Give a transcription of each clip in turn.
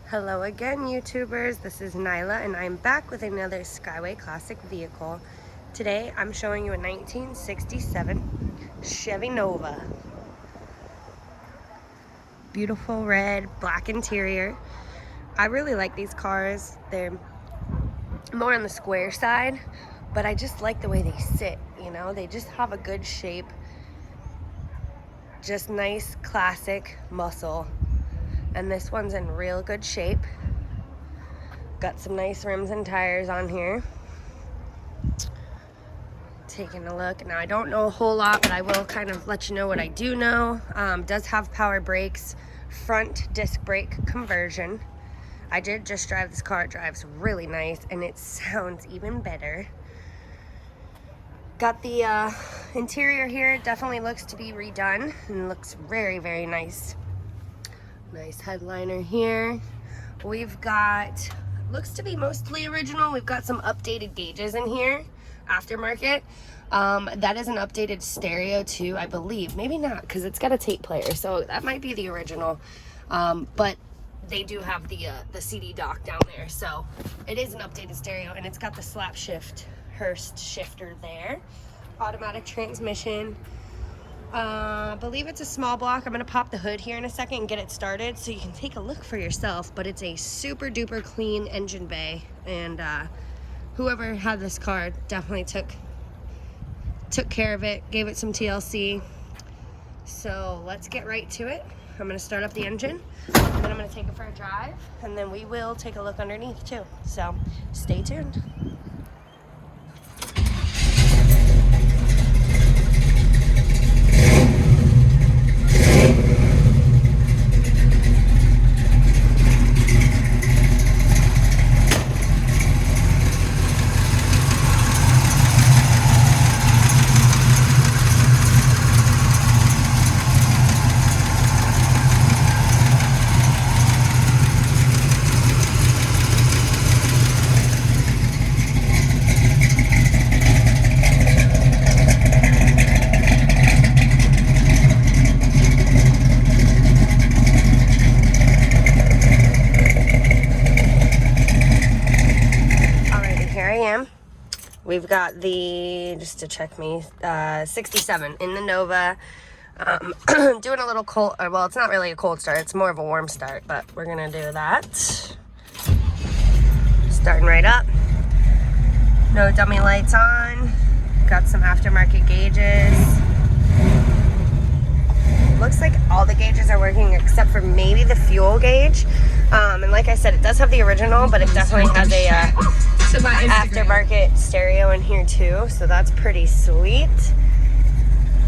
Hello again, YouTubers. This is Nyla and I'm back with another Skyway Classic vehicle. Today I'm showing you a 1967 Chevy Nova. Beautiful red, black interior. I really like these cars. They're more on the square side, but I just like the way they sit, you know? They just have a good shape. Just nice, classic muscle. And this one's in real good shape. Got some nice rims and tires on here. Taking a look. Now I don't know a whole lot, but I will kind of let you know what I do know. Does have power brakes, front disc brake conversion. I did just drive this car. It drives really nice and it sounds even better. Got the interior here. It definitely looks to be redone and looks very, very nice. Nice headliner here. We've got, looks to be mostly original. We've got some updated gauges in here, aftermarket. That is an updated stereo too, I believe. Maybe not, because it's got a tape player, so that might be the original. But they do have the CD dock down there, so it is an updated stereo, and it's got the slap shift Hurst shifter there. Automatic transmission. I believe it's a small block. I'm gonna pop the hood here in a second and get it started so you can take a look for yourself, but it's a super duper clean engine bay, and whoever had this car definitely took care of it, gave it some TLC. So let's get right to it. I'm gonna start up the engine, and then I'm gonna take it for a drive, and then we will take a look underneath too. So stay tuned. We've got the, just to check me, 67 in the Nova. Doing a little cold, well, it's not really a cold start, it's more of a warm start, but we're gonna do that. Starting right up. No dummy lights on. Got some aftermarket gauges. Looks like all the gauges are working except for maybe the fuel gauge. And like I said, it does have the original, but it definitely has a aftermarket stereo in here too, so that's pretty sweet.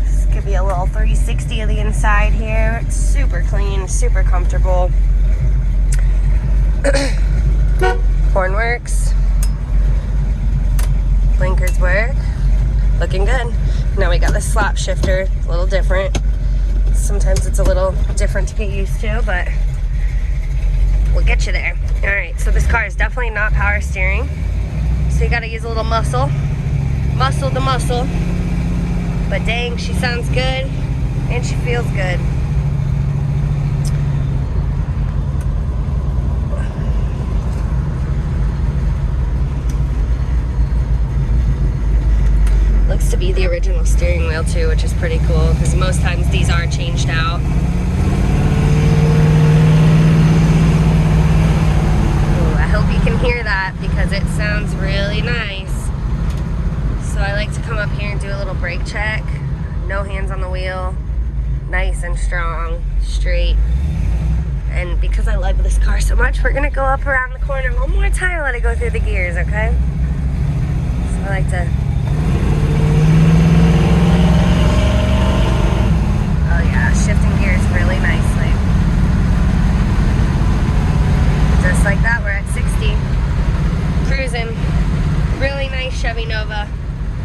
This could be a little 360 of the inside here. It's super clean, super comfortable. Horn works. Blinkers work. Looking good. Now we got the slap shifter, a little different. Sometimes it's a little different to get used to, but we'll get you there. All right, so this car is definitely not power steering. So you gotta use a little muscle to muscle. But dang, she sounds good and she feels good. Looks to be the original steering wheel too, which is pretty cool because most times these are changed out. Ooh, I hope you can hear that because it sounds really nice. So I like to come up here and do a little brake check. No hands on the wheel. Nice and strong, straight. And because I love this car so much, we're gonna go up around the corner one more time, let it go through the gears, okay? So I like to shifting gears really nicely. Just like that, we're at 60. Cruising. Really nice Chevy Nova.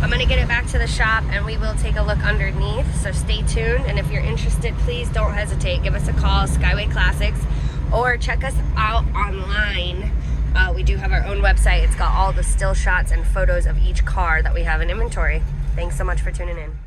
I'm gonna get it back to the shop and we will take a look underneath, so stay tuned. And if you're interested, please don't hesitate. Give us a call, Skyway Classics, or check us out online. We do have our own website. It's got all the still shots and photos of each car that we have in inventory. Thanks so much for tuning in.